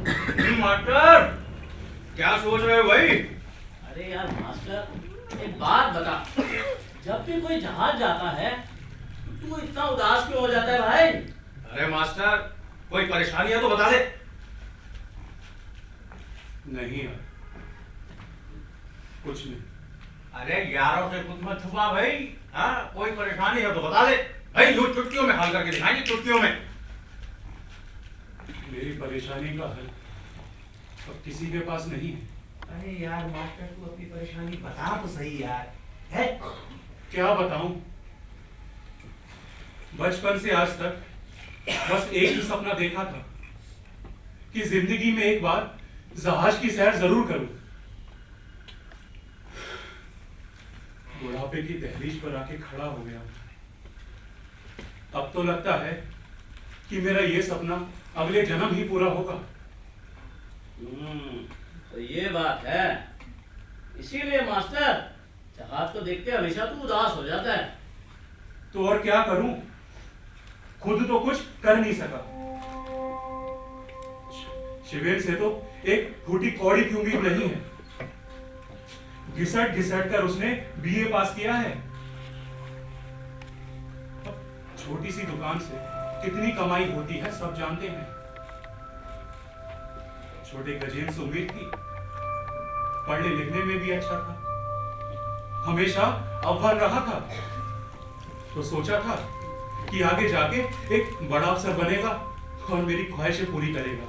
Master, क्या सोच रहे हो भाई? अरे यार मास्टर, एक बात बता। जब भी कोई जहाज जाता है तू इतना उदास क्यों हो जाता है भाई? अरे मास्टर, कोई परेशानी है तो बता दे। नहीं यार, कुछ नहीं। अरे यारों से कुछ मत छुपा भाई। हाँ, कोई परेशानी है तो बता दे भाई। यूं चुटकियों में हल करके दिखाएंगे, चुटकियों में। मेरी परेशानी का हल अब किसी के पास नहीं है। अरे यार मास्टर, तू अपनी परेशानी बता तो सही यार। है? क्या बताऊं? बचपन से आज तक बस एक ही सपना देखा था कि जिंदगी में एक बार जहाज की सैर जरूर करूं। बुढ़ापे की दहलीज पर आके खड़ा हो गया। अब तो लगता है कि मेरा ये सपना अगले जन्म ही पूरा होगा। तो ये बात है। इसीलिए मास्टर, जहाज को देख के हमेशा तू उदास हो जाता है। तो और क्या करूं? खुद तो कुछ कर नहीं सका। शिवेर से तो एक फूटी कौड़ी की उम्मीद नहीं है। घिसट घिसट कर उसने बीए पास किया है। छोटी सी दुकान से कितनी कमाई होती है सब जानते हैं। छोटे गजेंद्र से उम्मीद थी, पढ़ने लिखने में भी अच्छा था, हमेशा अव्वल रहा था। तो सोचा था कि आगे जाके एक बड़ा अफसर बनेगा और मेरी ख्वाहिशें पूरी करेगा।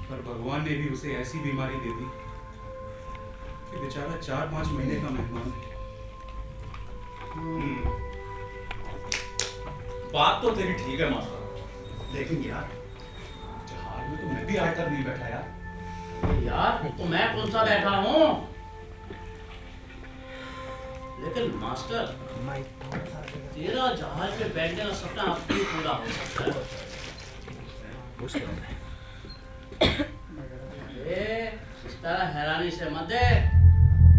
पर भगवान ने भी उसे ऐसी बीमारी दे दी कि बेचारा 4-5 महीने का मेहमान है। बात तो तेरी ठीक है मास्टर, लेकिन यार जहाज में तो मैं भी आज तक नहीं बैठा यार। यार तो मैं कौन सा बैठा हूँ? लेकिन मास्टर, तेरा जहाज पे बैठने का सपना अब भी पूरा हो सकता है। अरे इस तरह हैरानी से मत दे,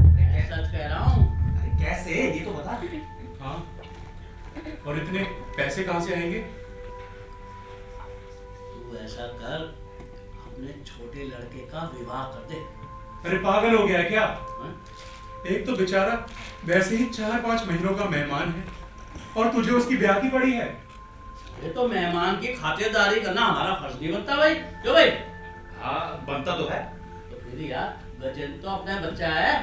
मैं सच कह रहा हूँ। अरे कैसे, ये तो बता। हाँ, और इतने पैसे कहां से आएंगे? तू ऐसा कर, अपने छोटे लड़के का विवाह कर दे। अरे पागल हो गया है क्या? हाँ? एक तो बेचारा वैसे ही 4-5 महीनों का मेहमान है और तुझे उसकी ब्याह की पड़ी है। ये तो मेहमान की खातिरदारी करना हमारा फर्ज नहीं बनता भाई, क्यों भाई? हाँ, बनता तो है। तो फिर यार, गजेंद्र तो अपना बच्चा है।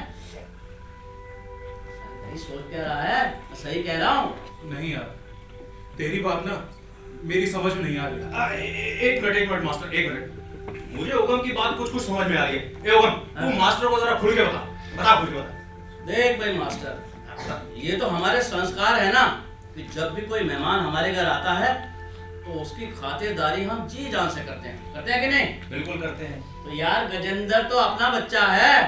नहीं सोच क्या रहा है? मैं सही कह रहा हूँ। नहीं यार, तेरी बात ना मेरी समझ में नहीं आ रही। एक मिनट मास्टर, एक मिनट। मुझे उगम की बात कुछ कुछ समझ में आ रही है। ए उगम, तू मास्टर को जरा खुल के बता खुल के बता। देख भाई मास्टर, ये तो हमारे संस्कार है ना कि जब भी कोई मेहमान हमारे घर आता है तो उसकी खातिरदारी हम जी जान से करते हैं कि नहीं? बिल्कुल करते हैं। तो यार गजेंद्र तो अपना बच्चा है।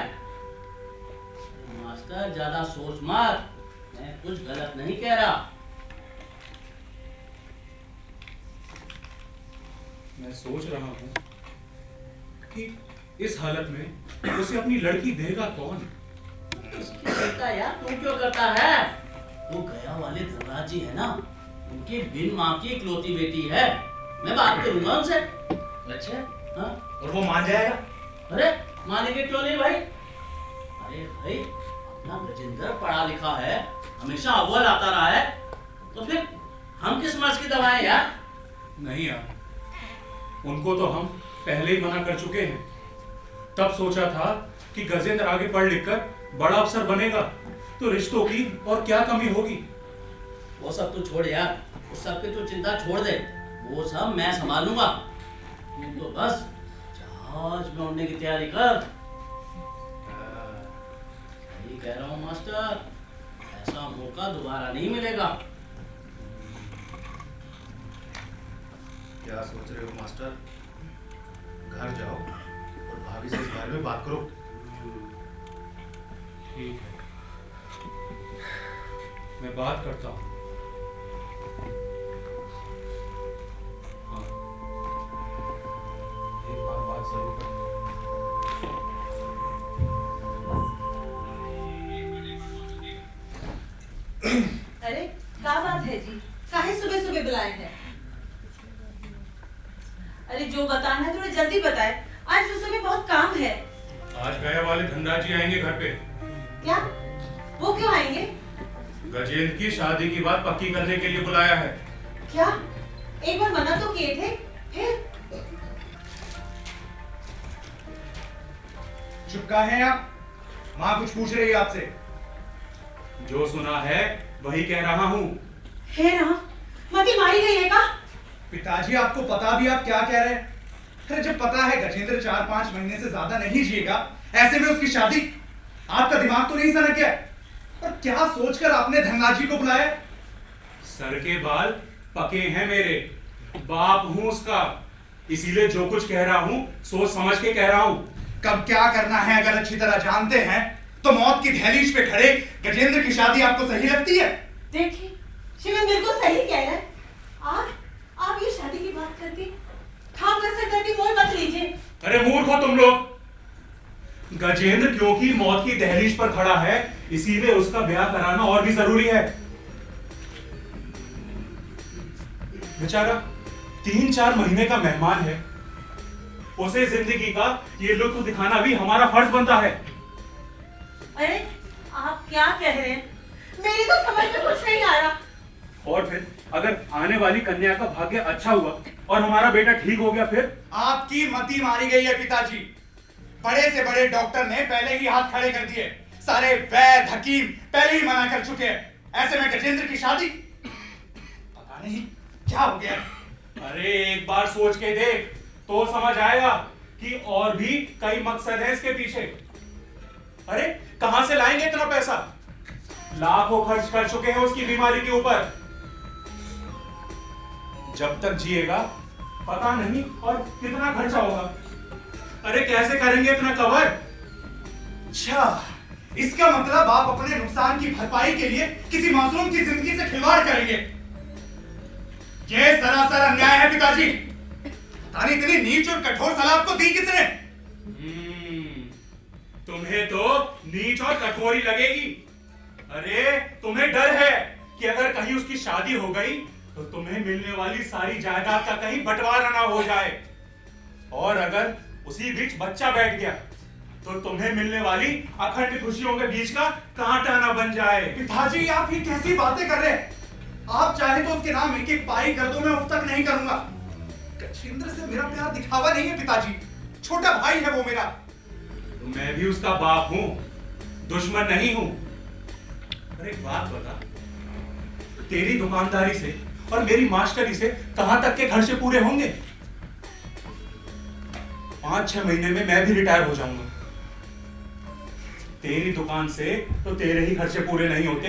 मास्टर ज्यादा सोच मत, मैं कुछ गलत नहीं कह रहा। मैं सोच रहा हूँ कि इस हालत में उसे अपनी लड़की देगा कौन? इसकी चिंता यार तू क्यों करता है? वो गया वाले धनराज जी है ना, उनकी बिन माँ की इकलौती बेटी है। मैं बात करूंगा उनसे। अच्छा, हाँ? और वो मान जाएगा? अरे मानेंगे क्यों नहीं भाई? अरे भाई, अपना गजेंद्र पढ़ा लिखा है, हमेशा अव्वल आता रहा है, तो फिर हम किस मर्ज की दवाएं यार? नहीं यार, उनको तो हम पहले ही मना कर चुके हैं। तब सोचा था कि गजेंद्र आगे पढ़ लिख कर बड़ा अफसर बनेगा तो रिश्तों की और क्या कमी होगी। वो सब तू छोड़ यार, उस सब की तू चिंता छोड़ दे, वो सब मैं संभाल लूंगा। तू तो बस जहाज में उड़ने की तैयारी कर। सही कह रहा हूँ मास्टर, ऐसा मौका दोबारा नहीं मिलेगा। क्या सोच रहे हो मास्टर? घर जाओ और भाभी से इस बारे में बात करो। ठीक है, मैं बात करता हूँ। हाँ, एक बात जरूर करता हूँ। अरे क्या बात है जी, काहे सुबह सुबह बुलाए हैं? अरे जो बताना है थोड़ा जल्दी बताए, आज रसोई में बहुत काम है। आज गए वाले धनराज जी आएंगे घर पे। क्या? वो क्यों आएंगे? गजेंद्र की शादी की बात पक्की करने के लिए बुलाया है। क्या? एक बार मना तो किए थे, फिर? चुप का है आप? माँ कुछ पूछ रही है आपसे। जो सुना है वही कह रहा हूँ। है ना? मती मारी गई है का? पिताजी आपको पता भी आप क्या कह रहे हैं? अरे जब पता है गजेंद्र 4-5 महीने से ज्यादा नहीं जिएगा, ऐसे में उसकी शादी, आपका दिमाग तो नहीं सनक गया? और क्या सोचकर आपने धनराज जी को बुलाया? सर के बाल पके हैं मेरे, बाप हूँ उसका, इसीलिए जो कुछ कह रहा हूँ सोच समझ के कह रहा हूँ। कब क्या करना है अगर अच्छी तरह जानते हैं तो मौत की दहलीज पे खड़े गजेंद्र की शादी आपको सही लगती है? देखिए, शिवन बिल्कुल सही कह रहा है। आप ये शादी की बात करके खाम कर सकते कि मोल मत लीजिए। अरे मूर्ख हो तुम लोग। गजेंद्र क्योंकि मौत की दहलीज पर खड़ा है, इसीलिए उसका ब्याह कराना और भी जरूरी है। बेचारा 3-4 महीने का मेहमान है, उसे जिंदगी का ये लुत्फ दिखाना भी हमारा फर्ज बनता है। अरे आप क्या कह रहे हैं? मेरी तो समझ में कुछ नहीं आ रहा। और फिर अगर आने वाली कन्या का भाग्य अच्छा हुआ और हमारा बेटा ठीक हो गया, फिर आपकी मती मारी गई है पिताजी। बड़े से बड़े डॉक्टर ने पहले ही हाथ खड़े कर दिए, सारे वैद्य हकीम पहले ही मना कर चुके हैं। ऐसे में गजेंद्र की शादी, पता नहीं क्या हो गया। अरे एक बार सोच के देख तो समझ आएगा कि और भी कई मकसद हैं इसके पीछे। अरे कहां से लाएंगे इतना पैसा? लाखों खर्च कर चुके हैं उसकी बीमारी के ऊपर। जब तक जिएगा पता नहीं और कितना खर्चा होगा। अरे कैसे करेंगे इतना कवर? अच्छा, इसका मतलब आप अपने नुकसान की भरपाई के लिए किसी मासूम की जिंदगी से खिलवाड़ करेंगे। यह सरासर अन्याय है पिताजी। पता नहीं इतनी नीच और कठोर सलाह आपको दी किसने? तुम्हें तो नीच और कठोर ही लगेगी। अरे तुम्हें डर है कि अगर कहीं उसकी शादी हो गई तो तुम्हें मिलने वाली सारी जायदाद का कहीं बंटवारा ना हो जाए, और अगर उसी बीच बच्चा बैठ गया तो तुम्हें मिलने वाली अखंड खुशियों के बीच का कांटा ना बन जाए। पिताजी आप ये कैसी बातें कर रहे हैं? आप चाहे तो उसके नाम एक-एक पाई कर दो, मैं उफ तक नहीं करूंगा। गजेंद्र से मेरा प्यार दिखावा नहीं है पिताजी, छोटा भाई है वो मेरा। तो मैं भी उसका बाप हूं, दुश्मन नहीं हूं। अरे एक बात बता, तेरी दुकानदारी से और मेरी मास्टरी से कहां तक के खर्चे पूरे होंगे? 5-6 महीने में मैं भी रिटायर हो जाऊंगा। तेरी दुकान से तो तेरे ही खर्चे पूरे नहीं होते,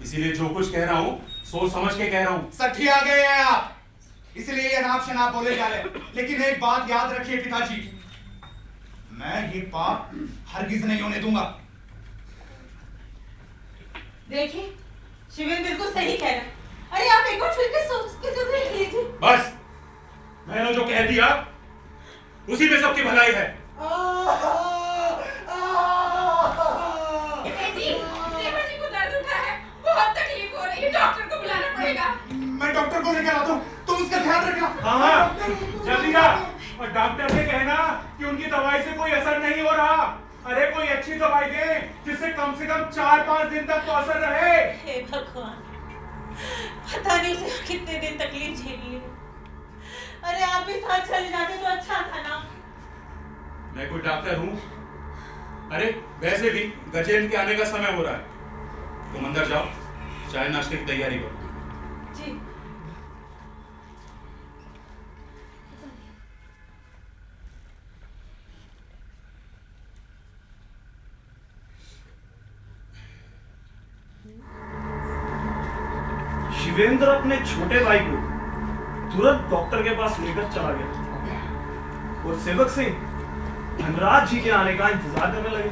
इसीलिए जो कुछ कह रहा हूं सोच समझ के कह रहा हूं। सठी आ गए हैं आप, इसलिए ये नाप शनाप बोले जा रहे। लेकिन एक बात याद रखिए पिताजी, मैं ये पाप हरगिज नहीं होने दूंगा। देखिए, शिवन बिल्कुल सही कह रहा है। अरे आप एक बार फिर के सोच के तो देख लीजिए। बस, मैंने जो कह दिया उसी में सबकी भलाई है। देवर जी को दर्द उठा है, बहुत तकलीफ हो रही है, डॉक्टर को बुलाना पड़ेगा। मैं डॉक्टर को लेकर आता हूँ, तुम उसका ध्यान रखना। हाँ, जल्दी आ और डॉक्टर से कहना कि उनकी दवाई से कोई असर नहीं हो रहा। अरे कोई अच्छी दवाई दे जिससे कम से कम 4-5 दिन तक तो असर रहे। हे भगवान, पता नहीं उसे कितने दिन तकलीफ झेली है। अरे आप भी साथ चले जाते तो अच्छा था ना। मैं कोई डॉक्टर हूँ? अरे वैसे भी गजेंद्र के आने का समय हो रहा है, तुम अंदर जाओ, चाय नाश्ते की तैयारी करो। जी। शिवेंद्र अपने छोटे भाई को तुरंत डॉक्टर के पास लेकर चला गया और सेवक सिंह धनराज जी के आने का इंतजार करने लगे।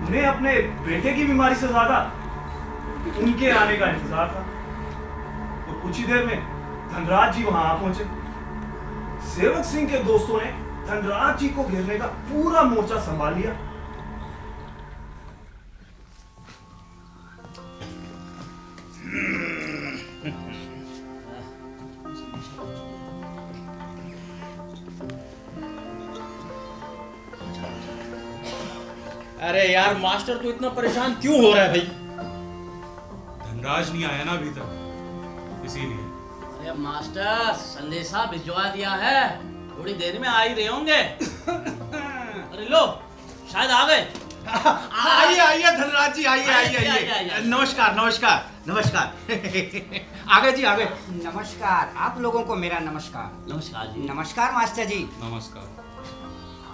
उन्हें अपने बेटे की बीमारी से ज्यादा उनके आने का इंतजार था और कुछ ही देर में धनराज जी वहां आ पहुंचे। सेवक सिंह के दोस्तों ने धनराज जी को घेरने का पूरा मोर्चा संभाल लिया। अरे यार मास्टर तू इतना परेशान क्यों हो रहा है भाई? धनराज नहीं आया ना अभी तक, इसीलिए। अरे मास्टर संदेशा भिजवा दिया है, थोड़ी देर में आ ही रहे होंगे। अरे लो शायद आ गए। आइए आइए धनराज जी, आइए आइए आइए। आइए। नमस्कार नमस्कार नमस्कार। आ गए जी आ गए। नमस्कार, आप लोगों को मेरा नमस्कार। नमस्कार जी। नमस्कार मास्टर जी। नमस्कार।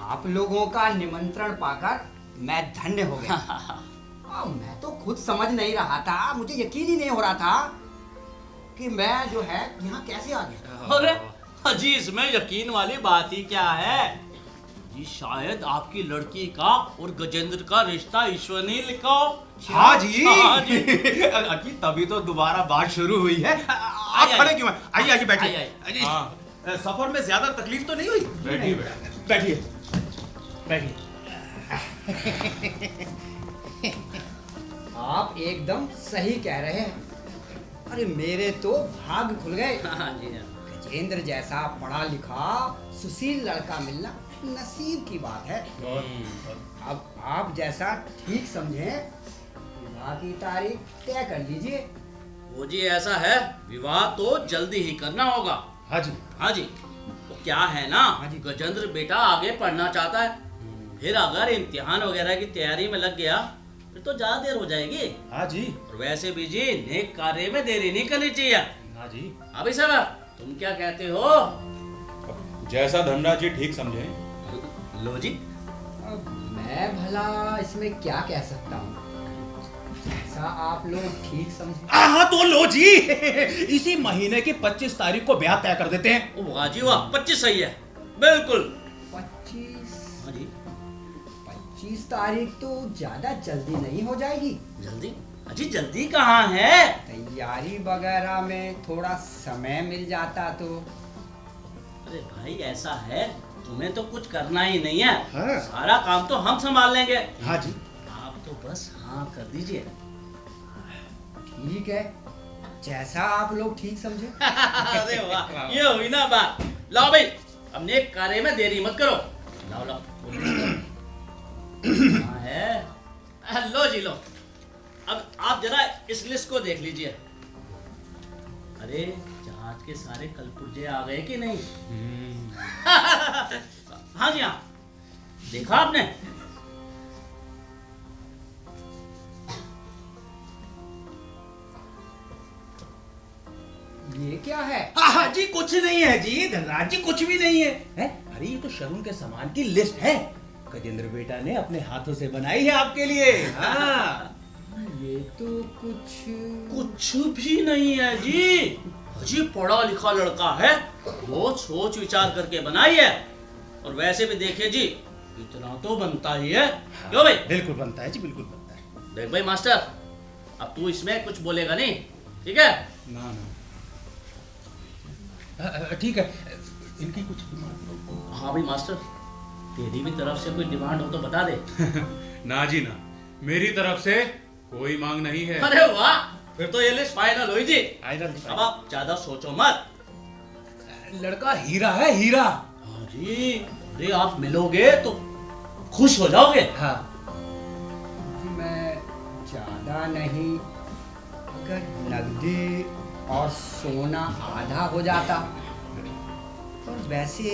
आप लोगों का निमंत्रण पाकर मैं धन्य हो गया। मैं तो खुद समझ नहीं रहा था, मुझे यकीन ही नहीं हो रहा था कि मैं जो है यहाँ कैसे आ गया। अरे जी इसमें यकीन वाली बात ही क्या है जी, शायद आपकी लड़की का और गजेंद्र का रिश्ता ईश्वर ने लिखा हो। हाँ जी। हाँ जी। अजी तभी तो दोबारा बात शुरू हुई है। आप आइए, खड़े क्यों हैं? आइए आइए बैठिए। आइए, अजी, हाँ। सफर में ज्यादा तकलीफ तो नहीं हुई? बैठिए बैठिए। बैठिए। आप एकदम सही कह रहे हैं। अरे मेरे तो भाग खुल गए। हाँ जी हाँ। गजेंद्र जैसा पढ़ा लिखा सुशील लड़का मिलना नसीब की बात है। अब आप जैसा ठीक समझें, विवाह की तारीख तय कर लीजिए। वो जी ऐसा है, विवाह तो जल्दी ही करना होगा। हाँ जी। हाँ जी। तो क्या है ना, गजेंद्र बेटा आगे पढ़ना चाहता है, फिर अगर इम्तिहान वगैरह की तैयारी में लग गया फिर तो ज्यादा देर हो जाएगी। हाँ जी। और वैसे भी जी नेक कार्य में देरी नहीं करनी चाहिए। हाँ जी। अभी सब तुम क्या कहते हो? जैसा धनराज जी ठीक समझे। लो जी। अब मैं भला इसमें क्या कह सकता हूँ, जैसा आप लोग ठीक समझे। हाँ तो लो जी, इसी महीने की 25 तारीख को ब्याह तय कर देते हैं। ओ वाह जी वाह, 25 सही है बिल्कुल। 25? हाँ जी। 25 तारीख तो ज्यादा जल्दी नहीं हो जाएगी? जल्दी? अजी जल्दी कहाँ है? तैयारी वगैरह में थोड़ा समय मिल जाता तो। अरे भाई ऐसा है, तुम्हें तो कुछ करना ही नहीं है। हाँ। सारा काम तो हम संभाल लेंगे। हाँ जी। आप तो बस हाँ कर दीजिए। ठीक है, जैसा आप लोग ठीक समझे। अरे वाह, ये हुई ना बात। लाओ भाई, अब नेक कार्य में देरी मत करो। लाओ लाओ। कहाँ है? लो जी लो। अब आप जरा इस लिस्ट को देख लीजिए। अरे जहाज के सारे कलपुर्जे आ गए कि नहीं? हाँ जी हाँ, देखा आपने? ये क्या है? हाँ जी कुछ नहीं है जी, धनराज जी कुछ भी नहीं है। अरे ये तो शगुन के सामान की लिस्ट है, गजेंद्र बेटा ने अपने हाथों से बनाई है आपके लिए। हाँ। ये तो कुछ भी नहीं है जी। अजी पढ़ा लिखा लड़का है, बहुत सोच विचार करके बनाई है। और वैसे भी देखिए जी, इतना तो बनता ही है। क्यों भाई? बिल्कुल बनता है जी, बिल्कुल बनता है। देख भाई मास्टर, अब तू इसमें कुछ बोलेगा नहीं, ठीक है? ना ना ठीक है, इनकी कुछ डिमांड? हाँ भाई मास्टर, तेरी भी तरफ से कोई डिमांड हो तो बता दे। ना जी ना, मेरी तरफ से कोई मांग नहीं है। अरे वाह, फिर तो ये लिस्ट फाइनल हुई जी। अब आप ज्यादा सोचो मत। लड़का हीरा है, हीरा। हाँ जी, अरे आप मिलोगे तो खुश हो जाओगे। हाँ। मैं ज्यादा नहीं, अगर नकदी और सोना आधा हो जाता। और वैसे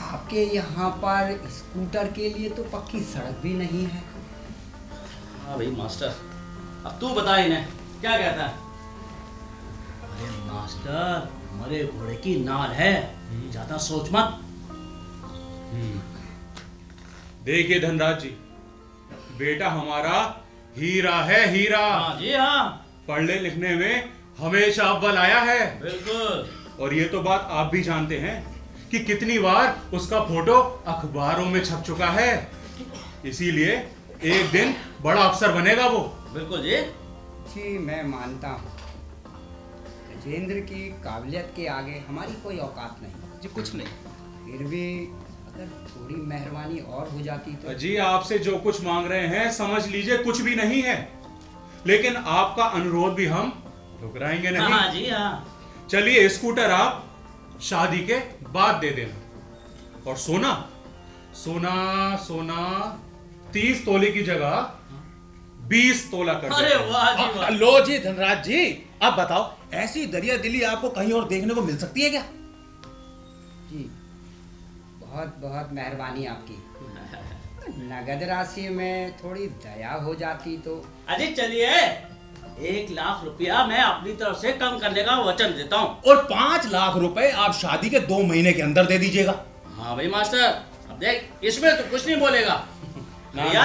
आपके यहाँ पर स्कूटर के लिए तो पक्की सड़क भी नहीं है। हाँ भाई मास्टर, अब तू बता इन्हें क्या कहता है? अरे मास्टर, मरे घोड़े की नाल है, ज्यादा सोच मत। देखिए धनराज जी, बेटा हमारा हीरा है, हीरा। हाँ जी हाँ, पढ़ने लिखने में हमेशा अव्वल आया है। बिल्कुल। और ये तो बात आप भी जानते हैं कि कितनी बार उसका फोटो अखबारों में छप चुका है। इसीलिए एक दिन बड़ा अफसर बनेगा वो। बिल्कुल जी। जी मैं मानता हूँ, गजेंद्र की काबिलियत के आगे हमारी कोई औकात नहीं। जी कुछ नहीं, फिर भी अगर थोड़ी मेहरबानी और हो जाती तो। जी आपसे जो कुछ मांग रहे हैं समझ लीजिए कुछ भी नहीं है, लेकिन आपका अनुरोध भी हम ठुकराएंगे नहीं। हाँ जी हाँ। चलिए स्कूटर आप शादी के बाद दे देना। और सोना, सोना सोना 30 तोले की जगह 20 तोला कर अरे देता हूं। वाह जी वाह। लो जी धनराज जी, अब बताओ ऐसी दरिया दिली आपको कहीं और देखने को मिल सकती है क्या? जी बहुत बहुत मेहरबानी आपकी। नगद राशि में थोड़ी दया हो जाती तो। अजी चलिए, 1 लाख रुपया मैं अपनी तरफ से कम करने का वचन देता हूँ। और 5 लाख रुपए आप शादी के 2 महीने के अंदर दे दीजिएगा। हाँ भाई मास्टर, अब देख इसमें तो कुछ नहीं बोलेगा। भैया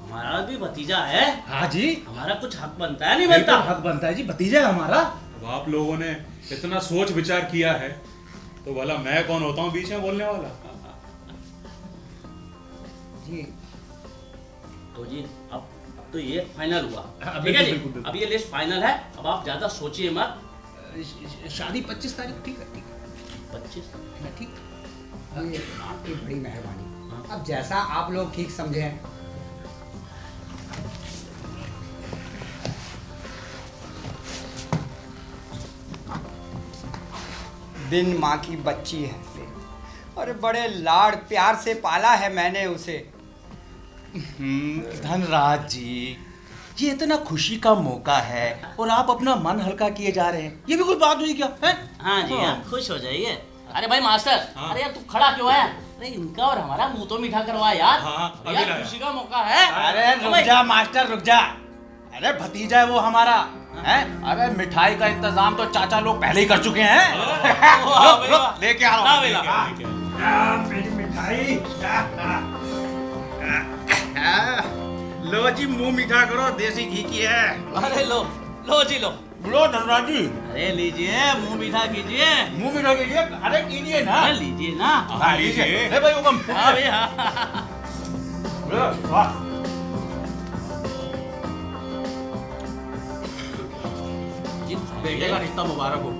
हमारा भी भतीजा है। हाँ जी, हमारा कुछ हक बनता है नहीं बनता? हक बनता है जी, भतीजा है हमारा। अब आप लोगों ने इतना सोच विचार किया है तो भला मैं कौन होता हूँ बीच में बोलने वाला? जी तो जी अब तो ये फाइनल हुआ। हाँ, ठीक है जी, बिल्कुल, बिल्कुल। अब ये लिस्ट फाइनल है। अब आप ज्यादा सोचिए मत। शादी 25 तारीख, ठीक है, ठीक है, 25 ठीक। ये आपकी बड़ी मेहरबानी। हाँ। अब जैसा आप लोग ठीक समझें। बिन माँ की बच्ची है और बड़े लाड़ प्यार से पाला है मैंने उसे। धनराज जी, ये इतना खुशी का मौका है और आप अपना मन हल्का किए जा रहे हैं, ये भी कोई बात हुई क्या है? हाँ जी हाँ, खुश हो जाइए। अरे भाई मास्टर, हाँ। अरे यार तू खड़ा क्यों है? अरे इनका और हमारा मुंह तो मीठा करवा यार। हाँ, अभी यार लाया। खुशी का मौका है। अरे तो रुक भाई- जा मास्टर, रुक जा। अरे भतीजा है वो हमारा, है? अरे मिठाई का इंतजाम तो चाचा लोग पहले ही कर चुके हैं। वाह भाई वाह। लेके आ ला रहा भाई ला। ठीक है। मेरी मिठाई। लो जी, मुंह मीठा करो, देसी घी की है। अरे लो लो जी लो। लो धनराज जी, अरे लीजिए, मुंह मीठा कीजिए। मुंह मीठा कीजिए। अरे कीजिए ना। अरे लीजिए ना। हाँ लीजिए। ले भाई हुकम। हाँ भैया। वाह। बेटे का रिश्ता मुबारक हो।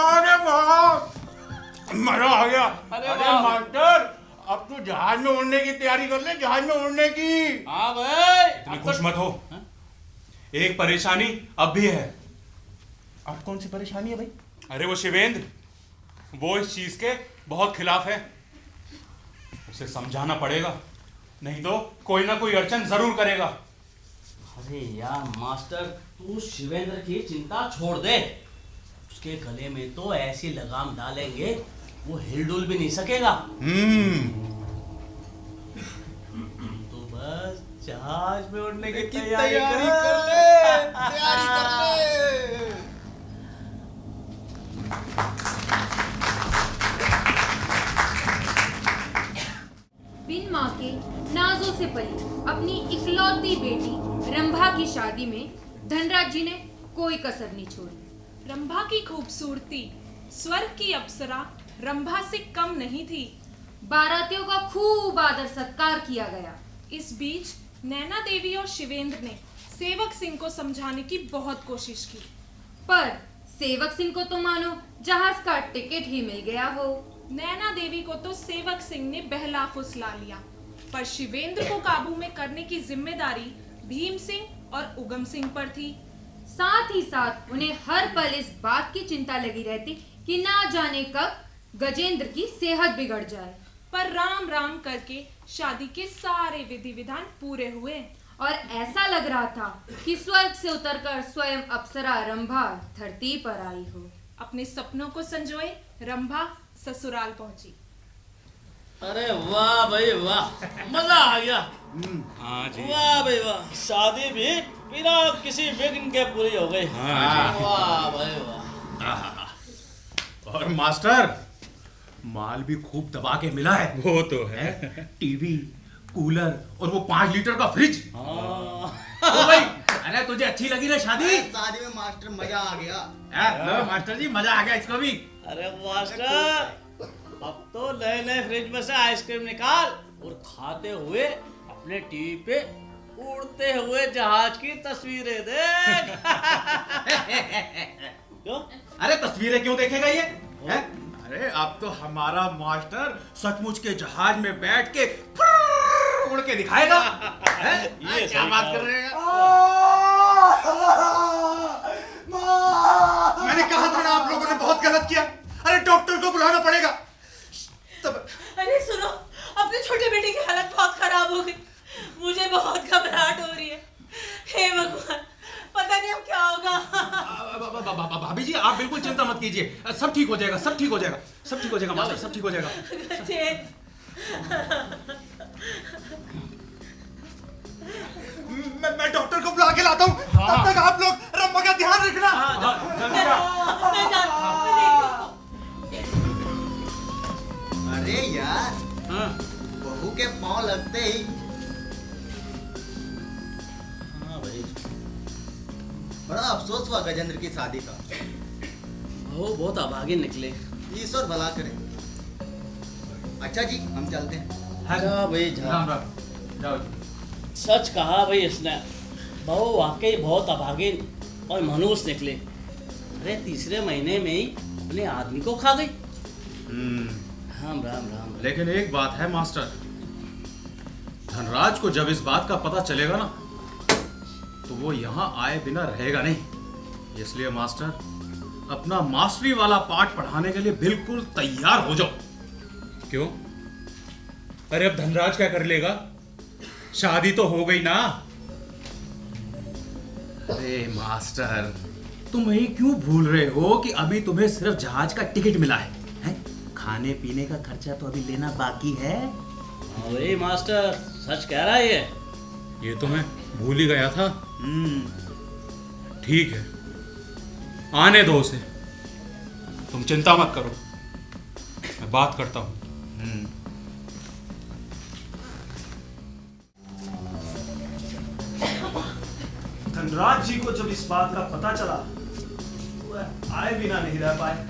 अरे वाह, मजा आ गया। अरे अरे वाह। मास्टर, अब तू जहाज में उड़ने की तैयारी कर ले, जहाज में उड़ने की। हाँ भाई। इतने खुश मत हो। एक परेशानी अब भी है। अब कौन सी परेशानी है भाई? अरे वो शिवेंद्र, वो इस चीज के बहुत खिलाफ है। उसे समझाना पड़ेगा, नहीं तो कोई ना कोई अड़चन जरूर करेगा। अरे यार मास्टर, तू शिवेंद्र की चिंता छोड़ दे। उसके गले में तो ऐसी लगाम डालेंगे वो हिलडुल भी नहीं सकेगा। तो बस जहाज में उड़ने की तैयारी कर ले, तैयारी कर ले। बिन माँ के नाजों से पली अपनी इकलौती बेटी रंभा की शादी में धनराज जी ने कोई कसर नहीं छोड़ी। रंभा की खूबसूरती स्वर्ग की अप्सरा रंभा से कम नहीं थी। बारातियों का खूब आदर सत्कार किया गया। इस बीच नैना देवी और शिवेंद्र ने सेवक सिंह को समझाने की बहुत कोशिश की, पर सेवक सिंह को तो मानो जहाज का टिकट ही मिल गया हो। नैना देवी को तो सेवक सिंह ने बहला फुसला लिया, पर शिवेंद्र को काबू में करने की जिम्मेदारी भीम सिंह और उगम सिंह पर थी। साथ ही साथ उन्हें हर पल इस बात की चिंता लगी रहती कि ना जाने कब गजेंद्र की सेहत बिगड़ जाए। पर राम राम करके शादी के सारे विधि विधान पूरे हुए और ऐसा लग रहा था कि स्वर्ग से उतरकर स्वयं अप्सरा रंभा धरती पर आई हो। अपने सपनों को संजोए रंभा ससुराल पहुंची। अरे वाह भाई वाह, मजा आ गया। हाँ जी। वाह भाई वाह, शादी भी बिना किसी विघ्न के पूरी हो गई। हाँ वाह भाई वाह। और मास्टर, माल भी खूब दबा के मिला है। वो तो है। टीवी, कूलर और वो 5 लीटर का फ्रिज। हाँ। ओ भाई, अरे तुझे अच्छी लगी ना शादी? शादी में मास्टर मजा आ गया। लो मास्टर जी, मजा आ गया इसको भी। अरे मास्टर, अब तो नए नए फ्रिज में से आइसक्रीम निकाल और खाते हुए अपने टीवी पे उड़ते हुए जहाज की तस्वीरें देख। क्यों? अरे तस्वीरें क्यों देखेगा ये? हैं? अरे अब तो हमारा मास्टर सचमुच के जहाज में बैठ के उड़ के दिखाएगा। हैं? क्या बात कर रहे हैं? मैंने कहा था ना, आप लोगों ने बहुत गलत किया। अरे डॉक्टर को बुलाना पड़ेगा। तब अरे सुनो, अपने छोटे बेटे की हालत बहुत खराब हो गई। मुझे बहुत घबराहट हो रही है। हे भगवान, पता नहीं अब क्या होगा। भाभी जी आप बिल्कुल चिंता मत कीजिए, सब ठीक हो जाएगा, सब ठीक हो जाएगा, सब ठीक हो जाएगा मास्टर, सब ठीक हो जाएगा। मैं डॉक्टर को बुला के लाता हूँ। तब तक आप लोग रंभा का ध्यान रखना। अरे यार, बहू के पाँव लगते ही बड़ा अफसोस हुआ गजेंद्र की शादी का। वो बहुत अभागे निकले। ईश्वर भला करे। अच्छा जी, हम चलते हैं। जा भाई जा। जाओ। सच कहा भाई इसने, वो वाकई बहुत अभागे और मनहूस निकले। अरे तीसरे महीने में ही अपने आदमी को खा गई। राम राम राम। लेकिन एक बात है मास्टर, धनराज को जब इस बात का पता चलेगा ना, तो वो यहाँ आए बिना रहेगा नहीं। इसलिए मास्टर, अपना मास्टरी वाला पाठ पढ़ाने के लिए बिल्कुल तैयार हो जाओ। क्यों? अरे अब धनराज क्या कर लेगा? शादी तो हो गई ना। अरे मास्टर, तुम यही क्यों भूल रहे हो कि अभी तुम्हें सिर्फ जहाज का टिकट मिला है? खाने पीने का खर्चा तो अभी लेना बाकी है। वही मास्टर सच कह रहा है ये तो मैं भूल ही गया था। ठीक है, आने दो उसे, तुम चिंता मत करो, मैं बात करता हूं। धनराज जी को जब इस बात का पता चला, वह आए बिना नहीं रह पाए।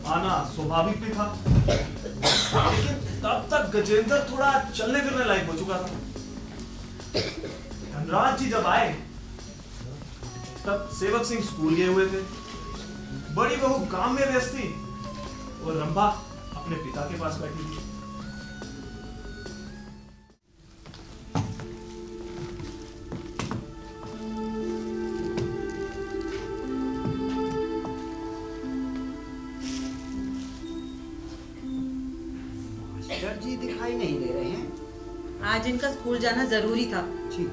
आना स्वाभाविक भी था, लेकिन तब तक गजेंद्र थोड़ा चलने फिरने लायक हो चुका था। धनराज जी जब आए, तब सेवक सिंह स्कूल गए हुए थे, बड़ी बहू काम में व्यस्त थी और रंभा अपने पिता के पास बैठी थी। जी दिखाई नहीं दे रहे हैं। आज इनका स्कूल जाना जरूरी था। जी।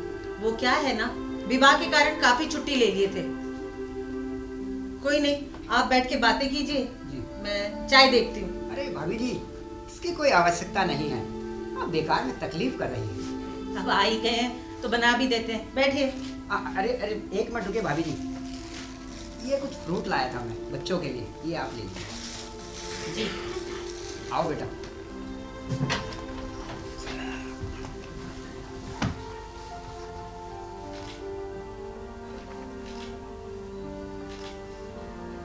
वो क्या है ना, विवाह के कारण काफी छुट्टी ले लिए थे। कोई नहीं, आप बैठ के बातें कीजिए, मैं चाय देखती हूँ। अरे भाभी जी, इसकी कोई आवश्यकता नहीं है, आप बेकार में तकलीफ कर रही हैं। अब आ ही गए हैं तो बना भी देते हैं, बैठिए। अरे अरे एक मिनट रुके भाभी जी, ये कुछ फ्रूट लाया था मैं बच्चों के लिए, ये आप ले लीजिए। जी। आओ बेटा।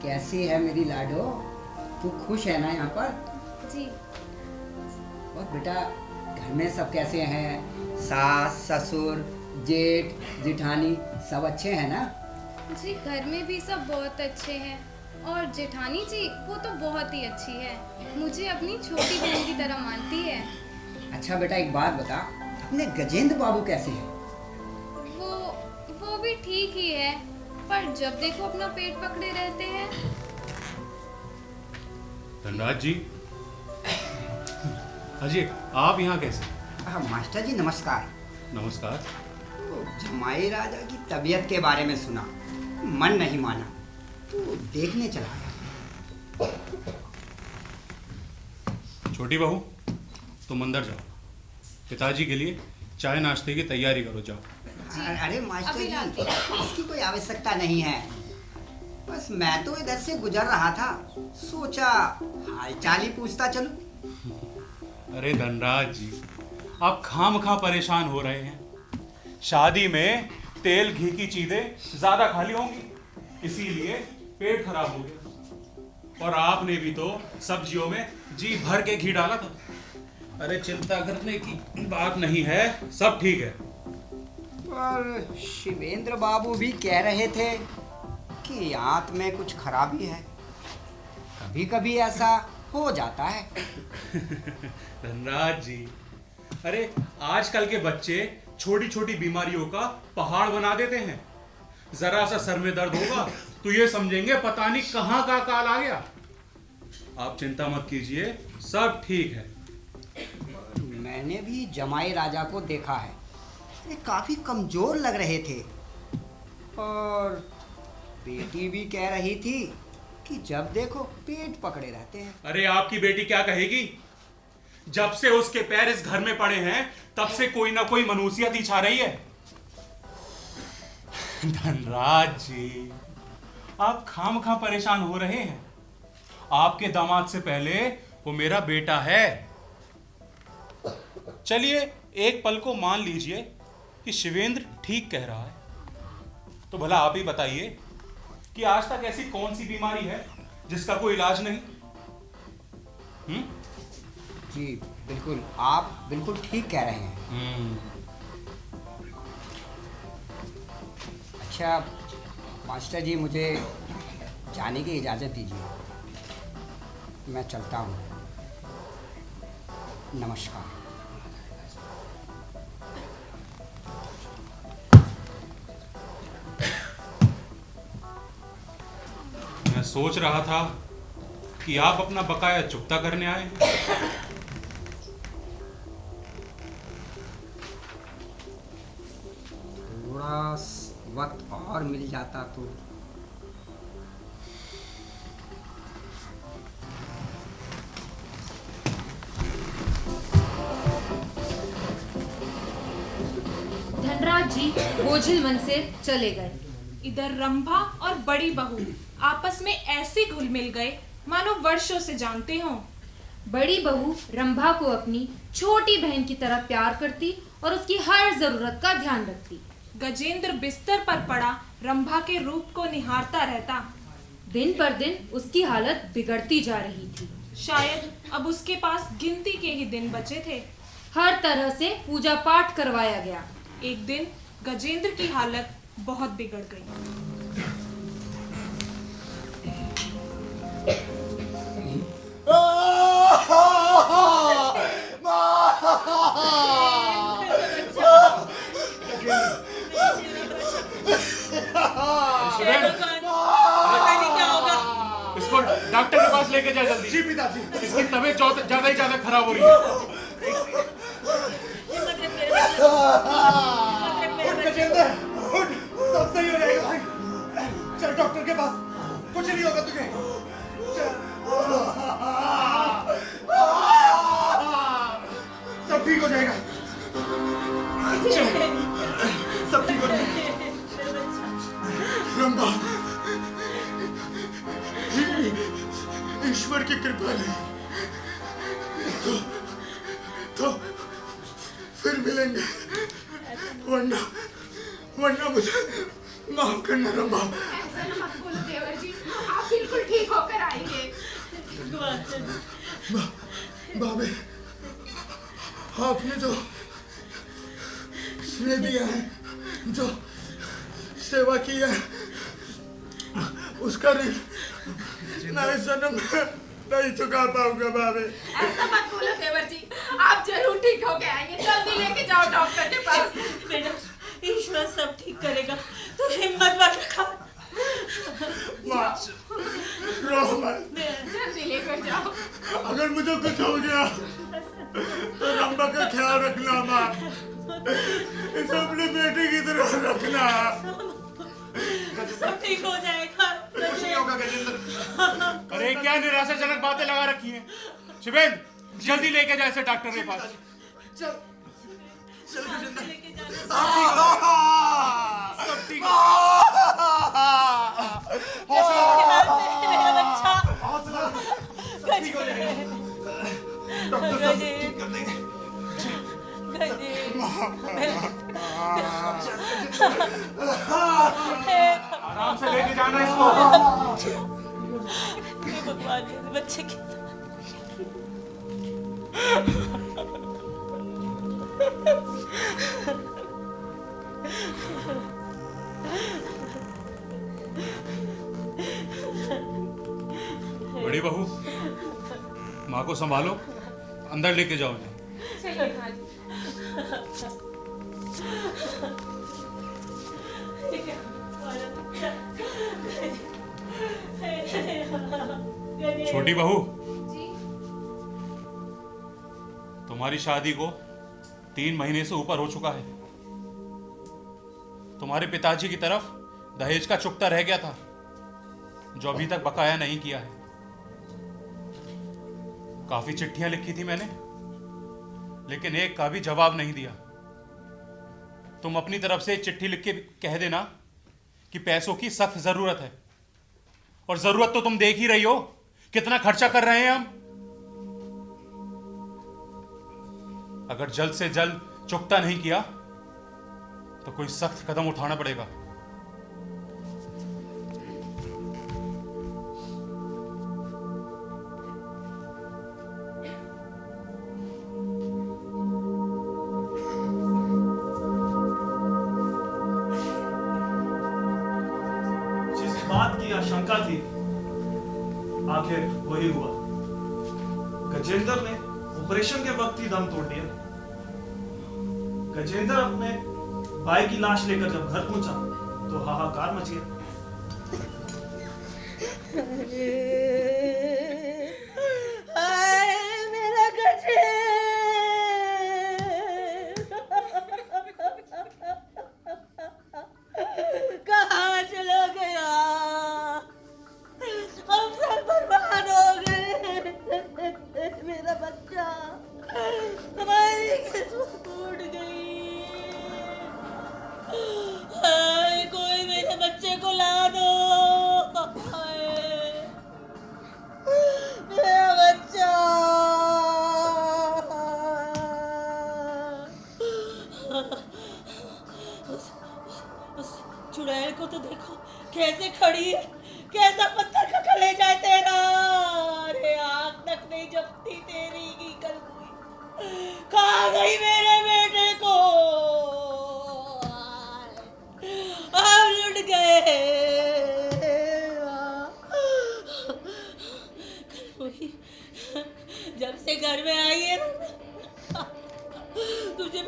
कैसी है मेरी लाडो, तू खुश है ना यहाँ पर? जी। और बेटा घर में सब कैसे हैं? सास ससुर जेठ जेठानी सब अच्छे हैं ना? जी घर में भी सब बहुत अच्छे हैं, और जेठानी जी वो तो बहुत ही अच्छी है, मुझे अपनी छोटी बहन की तरह मानती है। अच्छा बेटा एक बात बता, अपने गजेंद्र बाबू कैसे हैं? वो भी ठीक ही है, पर जब देखो अपना पेट पकड़े रहते हैं। धनराज जी, अजय आप यहाँ कैसे? मास्टर जी नमस्कार। नमस्कार। जमाई राजा की तबीयत के बारे में सुना, मन नहीं माना तो देखने चला गया। छोटी बहू तुम अंदर जाओ, पिताजी के लिए चाय नाश्ते की तैयारी करो, जाओ। अरे मास्टर जी इसकी कोई आवश्यकता नहीं है, बस मैं तो इधर से गुजर रहा था, सोचा हालचाल ही पूछता चलूं। अरे धनराज जी, आप खामखा परेशान हो रहे हैं। शादी में तेल घी की चीजें ज्यादा खाली होंगी, इसीलिए पेट खराब हो गया। और आपने भी तो सब्जियों में जी भर के घी डाला था। अरे चिंता करने की बात नहीं है, सब ठीक है। और शिवेंद्र बाबू भी कह रहे थे कि आंत में कुछ खराबी है, कभी कभी ऐसा हो जाता है। धनराज जी, अरे आजकल के बच्चे छोटी छोटी बीमारियों का पहाड़ बना देते हैं। जरा सा सर में दर्द होगा तो ये समझेंगे पता नहीं कहां का काल आ गया। आप चिंता मत कीजिए, सब ठीक है। मैंने भी जमाई राजा को देखा है, ये काफी कमजोर लग रहे थे। और बेटी भी कह रही थी कि जब देखो पेट पकड़े रहते हैं। अरे आपकी बेटी क्या कहेगी? जब से उसके पैर इस घर में पड़े हैं तब से कोई ना कोई मनुष्यत ही छा रही है। धनराज जी, आप खामखा परेशान हो रहे हैं। आपके दामाद से पहले वो मेरा बेटा है। चलिए एक पल को मान लीजिए कि शिवेंद्र ठीक कह रहा है, तो भला आप ही बताइए कि आज तक ऐसी कौन सी बीमारी है जिसका कोई इलाज नहीं? जी बिल्कुल, आप बिल्कुल ठीक कह रहे हैं। अच्छा मास्टर जी, मुझे जाने की इजाज़त दीजिए, मैं चलता हूँ। नमस्कार। मैं सोच रहा था कि आप अपना बकाया चुकता करने आए। थोड़ा वक्त और मिल जाता तो। धनराज जी बोझिल मन से चले गए। इधर रंभा और बड़ी बहू आपस में ऐसे घुल मिल गए मानो वर्षों से जानते हों। बड़ी बहू रंभा को अपनी छोटी बहन की तरह प्यार करती और उसकी हर जरूरत का ध्यान रखती। गजेंद्र बिस्तर पर पड़ा रंभा के रूप को निहारता रहता। दिन पर दिन उसकी हालत बिगड़ती जा रही थी। शायद अब उसके पास गिनती के ही दिन बचे थे। हर तरह से पूजा पाठ करवाया गया। एक दिन गजेंद्र की हालत बहुत बिगड़ गई। इसको डॉक्टर के पास लेके जाए जल्दी। जी पिताजी। इसकी तबीयत ज्यादा ही ज्यादा खराब हो रही है। उठ गजेंद्र, उठ, सब सही हो जाएगा भाई। चल डॉक्टर के पास, कुछ नहीं होगा तुझे। चल। सब ठीक हो जाएगा। सब ठीक हो जाएगा। रंभा, ईश्वर की कृपा नहीं तो फिर मिलेंगे, वरना मुझे माफ करना रंभा। ऐसा ना मत बोलो देवर जी, आप बिल्कुल ठीक होकर आएंगे। बाबे, आपने जो स्नेह दिया है, जो सेवा की है, उसका ऋण मैं इस जन्म नहीं चुका पाऊंगा बाबे। ऐसा मत बोलो देवर जी, आप जरूर ठीक होकर आएंगे। जल्दी लेके जाओ डॉक्टर के पास। बेटा, ईश्वर सब ठीक करेगा, तो हिम्मत मत रखा। रो मत। जल्दी लेकर जाओ। अगर मुझे कुछ हो गया तो रंभा का ख्याल रखना माँ। इसे अपनी बेटी की तरह रखना। सब ठीक हो जाएगा। कुछ नहीं होगा गजेंद्र। अरे क्या निराशाजनक बातें लगा रखी हैं। शिवेंद्र, जल्दी लेके जाए इसे डॉक्टर के पास। चल चल गजेंद्र। सब ठीक मेरा बच्चा। ठीक हो जाएगा। डॉक्टर सब ठीक कर देंगे। आराम से लेके जाना इसको। भगवान, बच्चे की बड़ी बहू, माँ को संभालो, अंदर लेके जाओ। चलिए भाजी। छोटी बहू, जी तुम्हारी शादी को 3 महीने से ऊपर हो चुका है। तुम्हारे पिताजी की तरफ दहेज का चुकता रह गया था, जो अभी तक बकाया नहीं किया है। काफी चिट्ठियां लिखी थी मैंने, लेकिन एक का भी जवाब नहीं दिया। तुम अपनी तरफ से चिट्ठी लिख के कह देना कि पैसों की सख्त जरूरत है, और जरूरत तो तुम देख ही रही हो कितना खर्चा कर रहे हैं हम। अगर जल्द से जल्द चुकता नहीं किया तो कोई सख्त कदम उठाना पड़ेगा। जिस बात की आशंका थी आखिर वही हुआ। गजेंद्र ने ऑपरेशन के वक्त ही दम तोड़ दिया। गजेंद्र अपने भाई की लाश लेकर जब घर पहुंचा तो हाहाकार मच गया। मेरा गजेंद्र कहाँ चला गया? हम सब बर्बाद हो गए। मेरा बच्चा, तुम्हारी किस्मत टूट गई। हाय, कोई मेरे बच्चे को ला दो। हाय, मेरा बच्चा। उस चुड़ैल को तो देखो कैसे खड़ी है, कैसा पत्थर का कलेजा है तेरा। अरे आँख तक नहीं जपती तेरी की कल हुई। खा गई मेरे बेटे को। हम लुट गए। कल हुई जब से घर में आई है ना, तुझे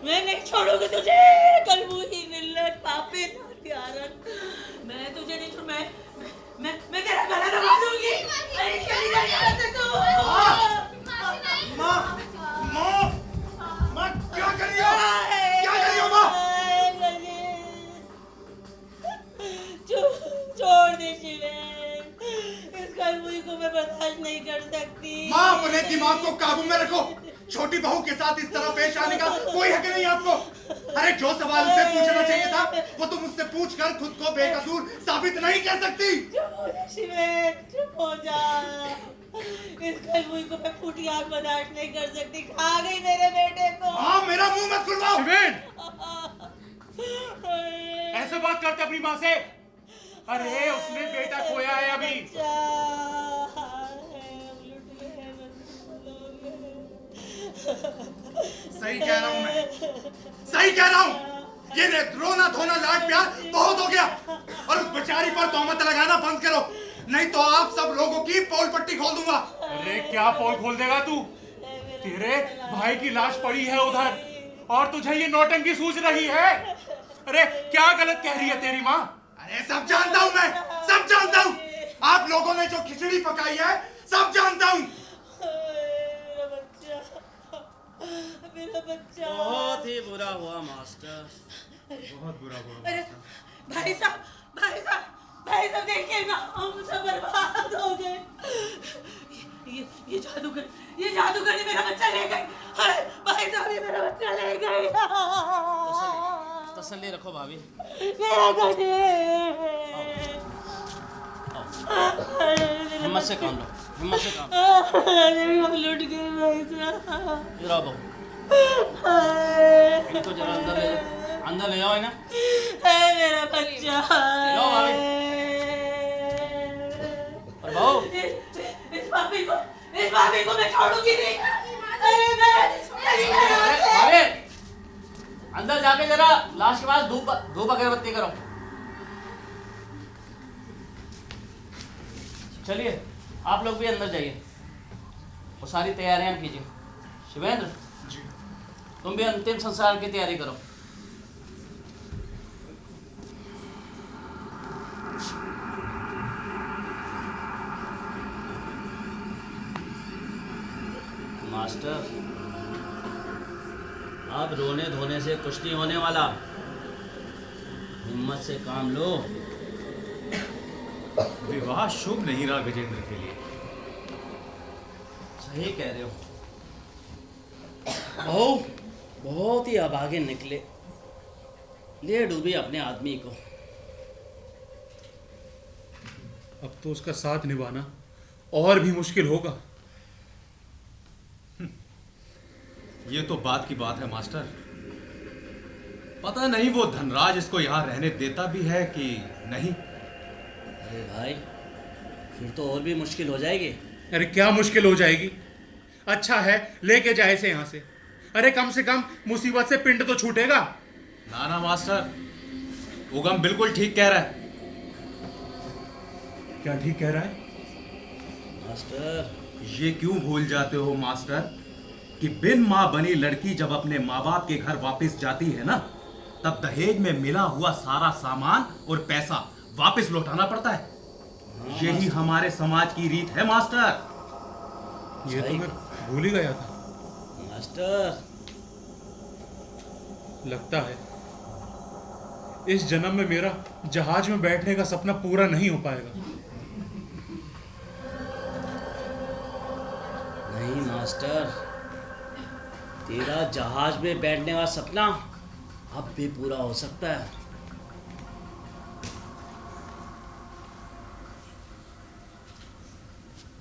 मैं नहीं छोड़ूंगी तुझे। कल हुई मिल्लत पापे नात्यारन, मैं तुझे नहीं छोड़। मैं तेरा गला दबा दूंगी। अरे क्या नहीं जाती तू? माँ, माँ, माँ क्या कर रही हो? क्या कर रही हो माँ? छोड़ दे शिवेन, इस कलमुई को मैं बर्दाश्त नहीं कर सकती। माँ, अपने दिमाग को काबू में रखो। छोटी बहू के साथ इस तरह पेश आने का कोई हक नहीं आपको। अरे जो सवाल उसे पूछना चाहिए था वो तुम मुझसे पूछकर खुद को बेकसूर साबित नहीं कर सकती। चुप हो जा शिवेन, चुप हो जा। इस कलमुई को मैं फूटी आग बर्दाश्त नहीं कर सकती। खा गई मेरे बेटे को। हाँ, मेरा मुंह मत खुलवाओ। शिवेन, ऐसे बात करते अपनी माँ से? अरे उसने बेटा खोया है अभी। सही कह रहा हूँ मैं, सही कह रहा हूँ। ये रोना धोना लाड प्यार बहुत हो गया, और उस बेचारी पर तोहमत लगाना बंद करो, नहीं तो आप सब लोगों की पोल पट्टी खोल दूंगा। अरे क्या पोल खोल देगा तू? तेरे भाई की लाश पड़ी है उधर, और तुझे ये नौटंकी सूझ रही है? अरे क्या गलत कह रही है तेरी माँ? अरे सब जानता हूँ मैं, सब जानता हूँ। आप लोगों ने जो खिचड़ी पकाई है सब जानता हूँ। मेरा बच्चा बहुत ही बुरा हुआ मास्टर, बहुत बुरा हुआ। अरे भाई साहब देखिए ना, हम सब बर्बाद हो गए। ये जादूगर ने मेरा बच्चा ले गए। अरे भाई साहब, ये मेरा बच्चा ले गए। तसल्ली रखो भाभी। मेरा गजे। हिम्मत से काम लो, हिम्मत से काम। अरे हम लुट गए भाई साहब। इधर आओ बहू, इनको जरा अंदर ले आओ इन्हें। मेरा बच्चा। लो भाभी। और बहू, इस भाभी को मैं छोड़ूंगी नहीं। अरे भाभी, अंदर जाके जरा लाश के पास धूप अगरबत्ती करो। चलिए आप लोग भी अंदर जाइए, वो सारी तैयारियां कीजिए। शिवेंद्र तुम भी अंतिम संस्कार की तैयारी करो। मास्टर अब रोने धोने से कुछ नहीं होने वाला, हिम्मत से काम लो। विवाह शुभ नहीं रहा गजेंद्र के लिए। सही कह रहे हो, बहू बहुत ही अभागे निकले, ले डूबी अपने आदमी को। अब तो उसका साथ निभाना और भी मुश्किल होगा। ये तो बात की बात है मास्टर। पता नहीं वो धनराज इसको यहाँ रहने देता भी है कि नहीं। अरे भाई फिर तो और भी मुश्किल हो जाएगी। अरे क्या मुश्किल हो जाएगी? अच्छा है लेके जाए इसे यहाँ से। अरे कम से कम मुसीबत से पिंड तो छूटेगा। ना ना मास्टर, उगम बिल्कुल ठीक कह रहा है। क्या ठीक कह रहा है? मास्टर ये क्यों भूल जाते हो मास्टर कि बिन माँ बनी लड़की जब अपने माँ बाप के घर वापस जाती है ना, तब दहेज में मिला हुआ सारा सामान और पैसा वापस लौटाना पड़ता है। यही हमारे समाज की रीत है मास्टर। ये तो मैं भूल ही गया था मास्टर। लगता है इस जन्म में मेरा जहाज में बैठने का सपना पूरा नहीं हो पाएगा। नहीं मास्टर, तेरा जहाज में बैठने का सपना अब भी पूरा हो सकता है।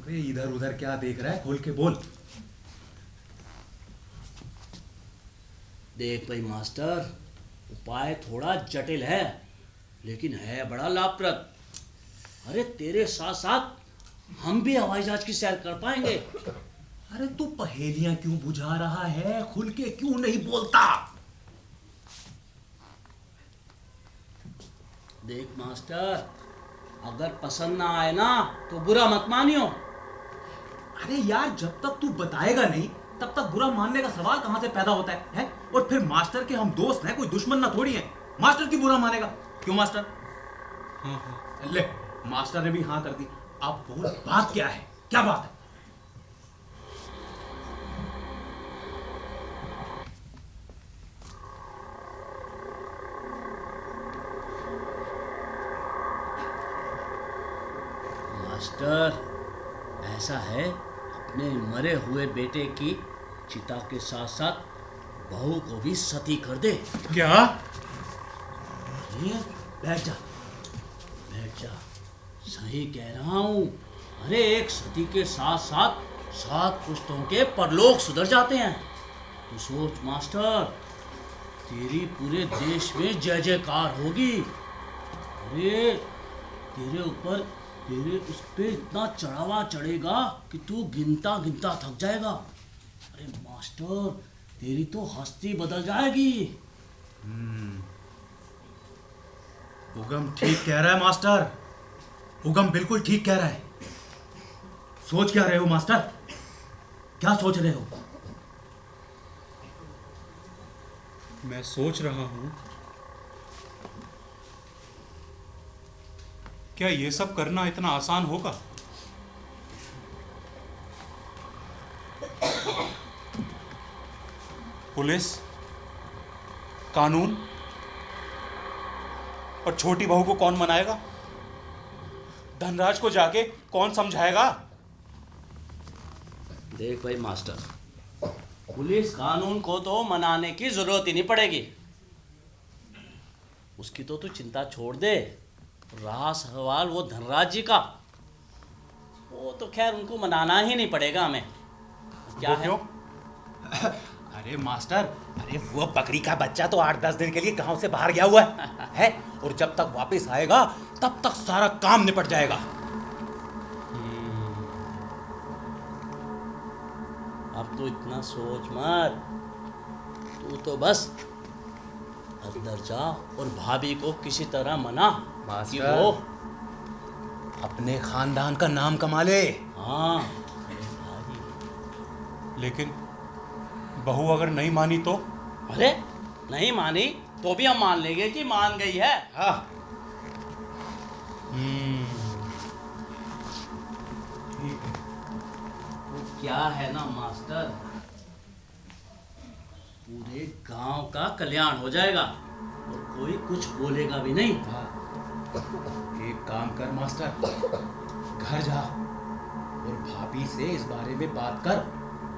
अरे इधर उधर क्या देख रहा है, खोल के बोल। देख भाई मास्टर, उपाय थोड़ा जटिल है लेकिन है बड़ा लाभप्रद। अरे तेरे साथ साथ हम भी हवाई जहाज की सैर कर पाएंगे। अरे तू पहेलियां क्यों बुझा रहा है, खुल के क्यों नहीं बोलता? देख मास्टर, अगर पसंद ना आए ना तो बुरा मत मानियो। अरे यार जब तक तू बताएगा नहीं तब तक बुरा मानने का सवाल कहां से पैदा होता है? और फिर मास्टर के हम दोस्त हैं, कोई दुश्मन ना थोड़ी है। मास्टर की बुरा मानेगा क्यों मास्टर? हाँ। ले मास्टर ने भी हाँ कर दी। अब बोल बात क्या है, क्या बात है? मास्टर ऐसा है, अपने मरे हुए बेटे की चिता के साथ साथ बहू को भी सती कर दे। क्या? ये बैठ जा, बैठ जा, सही कह रहा हूँ। अरे एक सती के साथ साथ 7 पुश्तों के परलोक सुधर जाते हैं। तो सोच मास्टर, तेरी पूरे देश में जय जयकार होगी। अरे तेरे उस पे इतना चढ़ावा चढ़ेगा कि तू गिनता गिनता थक जाएगा। अरे मास्टर, तेरी तो हस्ती बदल जाएगी। उगम ठीक कह रहा है मास्टर, उगम बिल्कुल ठीक कह रहा है। सोच क्या रहे हो मास्टर, क्या सोच रहे हो? मैं सोच रहा हूं क्या ये सब करना इतना आसान होगा? पुलिस, कानून और छोटी बहू को कौन मनाएगा? धनराज को जाके कौन समझाएगा? देख भाई मास्टर, पुलिस कानून को तो मनाने की जरूरत ही नहीं पड़ेगी। उसकी तो तू चिंता छोड़ दे। रहा सवाल वो धनराज जी का, वो तो खैर उनको मनाना ही नहीं पड़ेगा हमें। क्या है? अरे मास्टर, अरे वो बकरी का बच्चा तो 8-10 दिन के लिए गांव से बाहर गया हुआ है और जब तक वापस आएगा तब तक सारा काम निपट जाएगा। अब तो इतना सोच मत, तू तो बस अंदर जा और भाभी को किसी तरह मना कि वो अपने खानदान का नाम कमा ले। हाँ। लेकिन बहू अगर नहीं मानी तो? अरे नहीं मानी तो भी हम मान लेंगे कि मान गई है। हाँ। ठीक है। वो क्या है ना मास्टर, पूरे गांव का कल्याण हो जाएगा और कोई कुछ बोलेगा भी नहीं। एक काम कर मास्टर, घर जा और भाभी से इस बारे में बात कर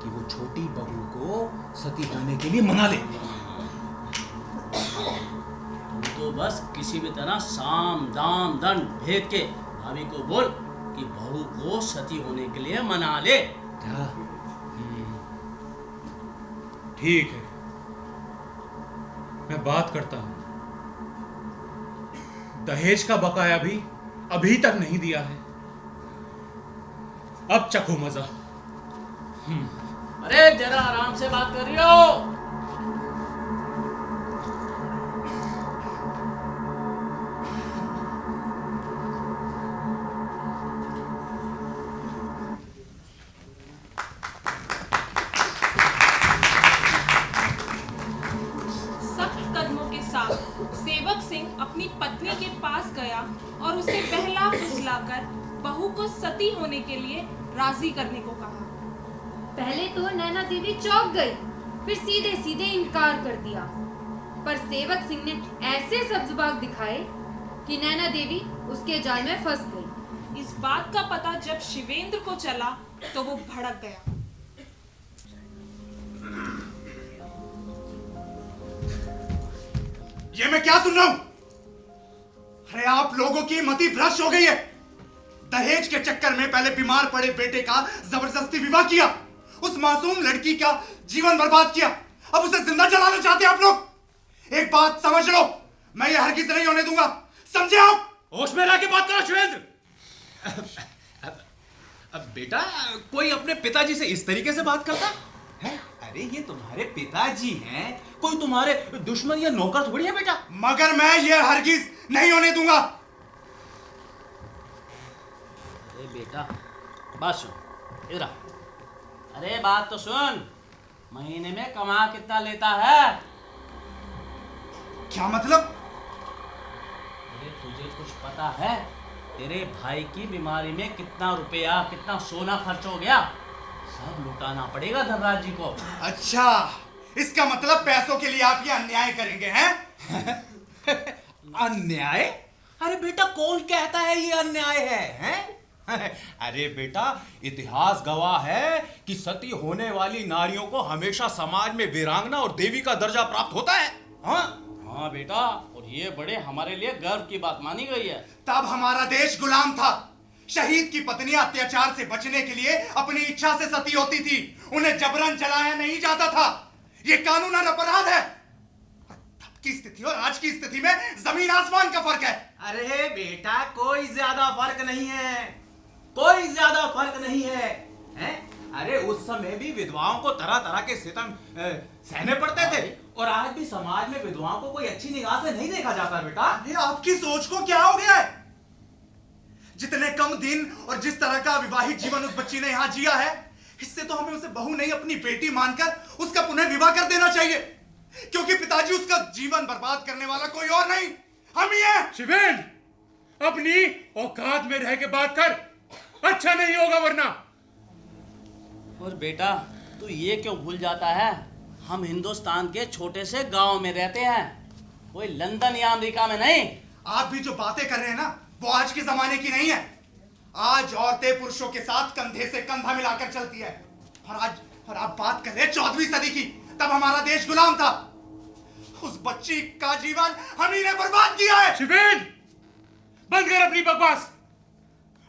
कि वो छोटी बहू को सती होने के लिए मना ले। तू तो बस किसी भी तरह साम दाम दंड भेद के भाभी को बोल कि बहू को सती होने के लिए मना ले। ठीक है, मैं बात करता हूं। दहेज का बकाया भी अभी तक नहीं दिया है, अब चखो मजा। अरे जरा आराम से बात कर रही हो। सेवक सिंह अपनी पत्नी के पास गया और उसे बहला फुसलाकर बहू को सती होने के लिए राजी करने को कहा। पहले तो नैना देवी चौंक गई, फिर सीधे सीधे इनकार कर दिया, पर सेवक सिंह ने ऐसे सब्ज़बाग दिखाए कि नैना देवी उसके जाल में फंस गई। इस बात का पता जब शिवेंद्र को चला तो वो भड़क गया। ये मैं क्या सुन रहा हूं? अरे आप लोगों की मति भ्रष्ट हो गई है। दहेज के चक्कर में पहले बीमार पड़े बेटे का जबरदस्ती विवाह किया, उस मासूम लड़की का जीवन बर्बाद किया, अब उसे जिंदा जलाना चाहते हैं आप लोग। एक बात समझ लो, मैं ये हरगिज नहीं होने दूंगा, समझे आप? होश में लाके बात करो शिवेंद्र। अब बेटा, कोई अपने पिताजी से इस तरीके से बात करता है? अरे ये तुम्हारे पिताजी हैं, कोई तुम्हारे दुश्मन या नौकर थोड़ी है बेटा। मगर मैं ये हरगिज नहीं होने दूंगा। अरे बेटा बात सुन, इधर आ। अरे बात तो सुन, महीने में कमा कितना लेता है? क्या मतलब? अरे तुझे कुछ पता है तेरे भाई की बीमारी में कितना रुपया, कितना सोना खर्च हो गया? सब लुटाना पड़ेगा धनराज जी को। अच्छा, इसका मतलब पैसों के लिए आप ये अन्याय करेंगे हैं? अन्याय? अरे बेटा, कौन कहता है ये अन्याय है? अरे बेटा, इतिहास गवाह है कि सती होने वाली नारियों को हमेशा समाज में वीरांगना और देवी का दर्जा प्राप्त होता है। हाँ बेटा, और ये बड़े हमारे लिए गर्व की बात मानी गई है। तब हमारा देश गुलाम था। शहीद की पत्नियां अत्याचार से बचने के लिए अपनी इच्छा से सती होती थी, उन्हें जबरन जलाया नहीं जाता था। ये कानूनन अपराध है। तब की स्थिति और आज की स्थिति में जमीन आसमान का फर्क है। अरे बेटा, कोई ज्यादा फर्क नहीं है, कोई ज्यादा फर्क नहीं है, हैं? अरे उस समय भी विधवाओं को तरह तरह के सितम सहने पड़ते थे, और आज भी समाज में विधवाओं को कोई अच्छी निगाह से नहीं देखा जाता बेटा। ये आपकी सोच को क्या हो गया है? जितने कम दिन और जिस तरह का विवाहित जीवन उस बच्ची ने यहाँ जिया है, इससे तो हमें उसे बहू नहीं अपनी बेटी मानकर उसका पुनः विवाह कर देना चाहिए, क्योंकि पिताजी उसका जीवन बर्बाद करने वाला कोई और नहीं, हम ही हैं। शिवेंद्र, अपनी औकात में रह के बात कर, अच्छा नहीं होगा वरना। और बेटा, तू ये क्यों भूल जाता है, हम हिंदुस्तान के छोटे से गांव में रहते हैं, कोई लंदन या अमेरिका में नहीं। आप भी जो बातें कर रहे हैं ना, वो आज के जमाने की नहीं है। आज औरतें पुरुषों के साथ कंधे से कंधा मिलाकर चलती है। और आप बात कर रहे हैं 14वीं सदी की, तब हमारा देश गुलाम था। उस बच्ची का जीवन हम ही ने बर्बाद किया है। शिवेंद्र, बंद कर अपनी बकवास।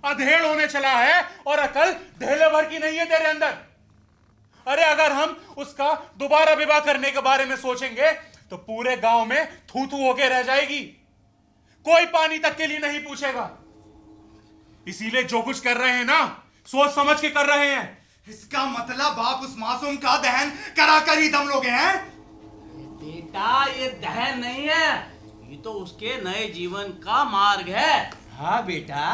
अधेड़ होने चला है और अकल ढेले भर की नहीं है तेरे अंदर। अरे अगर हम उसका दोबारा विवाह करने के बारे में सोचेंगे तो पूरे गांव में थू थू होके रह जाएगी, कोई पानी तक के लिए नहीं पूछेगा। इसीलिए जो कुछ कर रहे हैं ना, सोच समझ के कर रहे हैं। इसका मतलब आप उस मासूम का दहन कराकर ही दम लोगे हैं? बेटा, ये दहन नहीं है, ये तो उसके नए जीवन का मार्ग है। हाँ बेटा,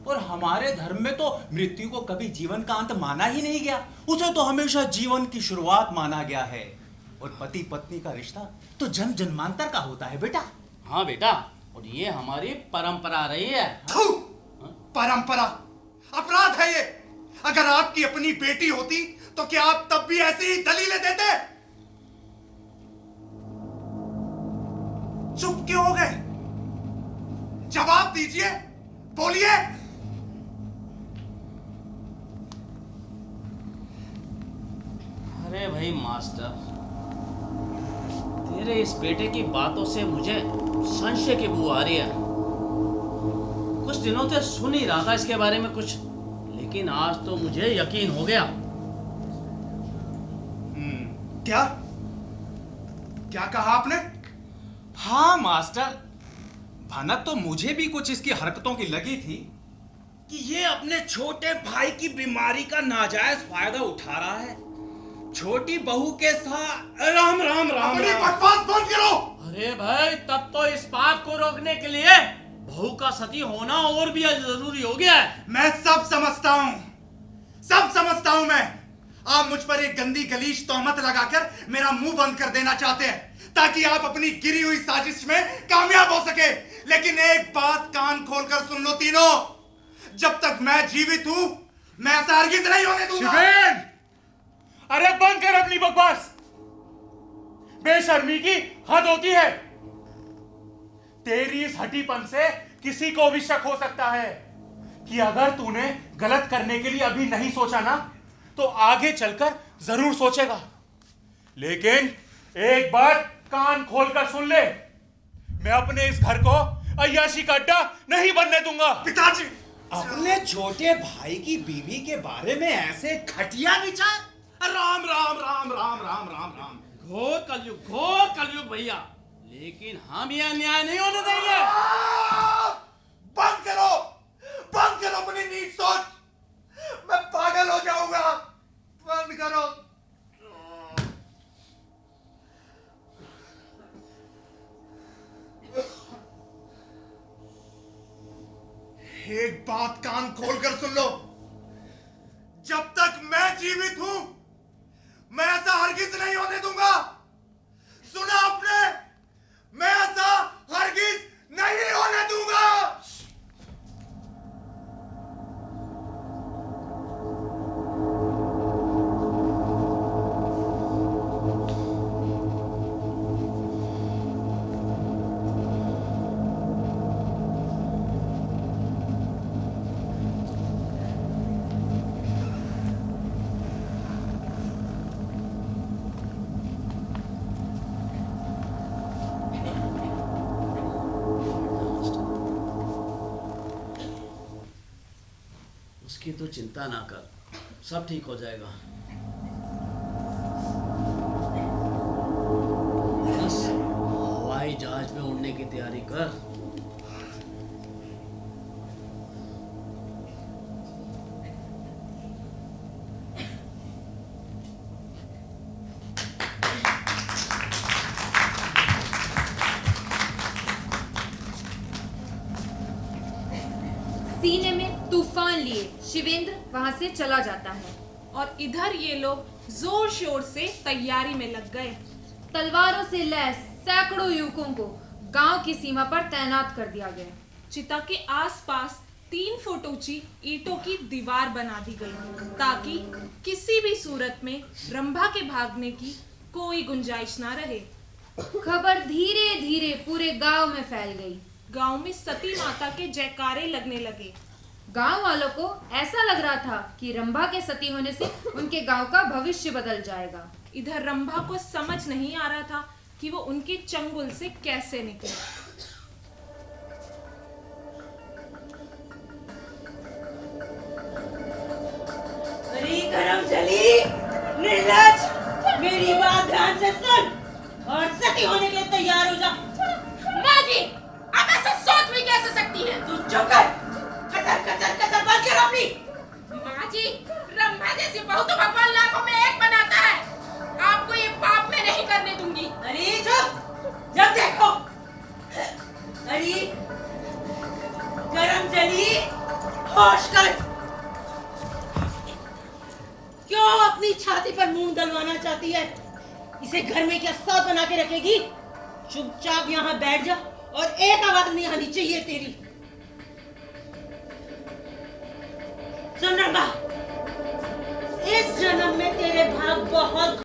और हमारे धर्म में तो मृत्यु को कभी जीवन का अंत माना ही नहीं गया, उसे तो हमेशा जीवन की शुरुआत माना गया है। और पति पत्नी का रिश्ता तो जन्म जन्मांतर का होता है बेटा। हाँ बेटा, और ये हमारी परंपरा रही है। परंपरा अपराध है ये। अगर आपकी अपनी बेटी होती तो क्या आप तब भी ऐसी ही दलीलें देते? चुप क्यों हो गए? जवाब दीजिए, बोलिए। अरे भाई मास्टर, तेरे इस बेटे की बातों से मुझे संशय की बू आ रही है। कुछ दिनों से सुन ही रहा था इसके बारे में कुछ, लेकिन आज तो मुझे यकीन हो गया। क्या क्या कहा आपने? हाँ मास्टर, भनक तो मुझे भी कुछ इसकी हरकतों की लगी थी कि ये अपने छोटे भाई की बीमारी का नाजायज फायदा उठा रहा है। छोटी बहू के साथ राम राम राम अपनी बकवास बंद करो। अरे भाई, तब तो इस बात को रोकने के लिए बहू का सती होना और भी जरूरी हो गया है। मैं सब समझता हूं मैं। आप मुझ पर एक गंदी गलीज तोहमत लगाकर मेरा मुंह बंद कर देना चाहते हैं ताकि आप अपनी गिरी हुई साजिश में कामयाब हो सके। लेकिन एक बात कान खोलकर सुन लो तीनों, जब तक मैं जीवित हूं मैं ऐसा हरगिज नहीं होने दूंगा। शिवेन! अरे बंद कर अपनी बकवास। बेशर्मी की हद होती है। तेरी इस हटीपन से किसी को भी शक हो सकता है कि अगर तूने गलत करने के लिए अभी नहीं सोचा ना, तो आगे चलकर जरूर सोचेगा। लेकिन एक बात कान खोलकर सुन ले, मैं अपने इस घर को अय्याशी का अड्डा नहीं बनने दूंगा। पिताजी, अपने छोटे भाई की बीवी के बारे में ऐसे घटिया विचार? राम राम राम राम राम राम राम। घोर कलयुग भैया, लेकिन हम यह न्याय नहीं होने देंगे। बंद करो अपनी नीच सोच। मैं पागल हो जाऊंगा। बंद करो। एक बात कान खोलकर सुन लो, जब तक मैं जीवित हूं मैं ऐसा हरगिज नहीं होने दूंगा। सुना आपने? मैं ऐसा हरगिज नहीं होने दूंगा। उसकी तो चिंता ना कर, सब ठीक हो जाएगा। बस हवाई जहाज में उड़ने की तैयारी कर। सीने में तूफान लिए शिवेंद्र वहां से चला जाता है और इधर ये लोग जोर शोर से तैयारी में लग गए। तलवारों से लैस सैकड़ों युवकों को गांव की सीमा पर तैनात कर दिया गया। चिता के आसपास 3 फुट ऊंची ईंटों की दीवार बना दी गई ताकि किसी भी सूरत में रंभा के भागने की कोई गुंजाइश ना रहे। खबर धीरे धीरे पूरे गांव में फैल गई। गांव में सती माता के जयकारे लगने लगे। गांव वालों को ऐसा लग रहा था कि रंभा के सती होने से उनके गांव का भविष्य बदल जाएगा। इधर रंभा को समझ नहीं आ रहा था कि वो उनके चंगुल से कैसे निकले। अरे करमचली, निर्लज, मेरी बात ध्यान से सुन और सती होने के लिए तैयार हो जा। माँ जी, आप ऐसा सोच भी कैसे सकती हैं? तू चुप कर, कचर बंद कर अपनी। माँ जी, रंभा जैसी बहू तो भगवान लाखों में एक बनाता है। आपको ये पाप मैं नहीं करने दूंगी। अरे चुप, जब देखो। अरे करमचली, होश कर। क्यों अपनी छाती पर मुंह दलवाना चाहती है? इसे घर में क्या साथ बना के रखेगी? चुपचाप यहाँ बैठ जा और एक आवाज नहीं आनी चाहिए तेरी। सुन रंभा, इस जन्म में तेरे भाग बहुत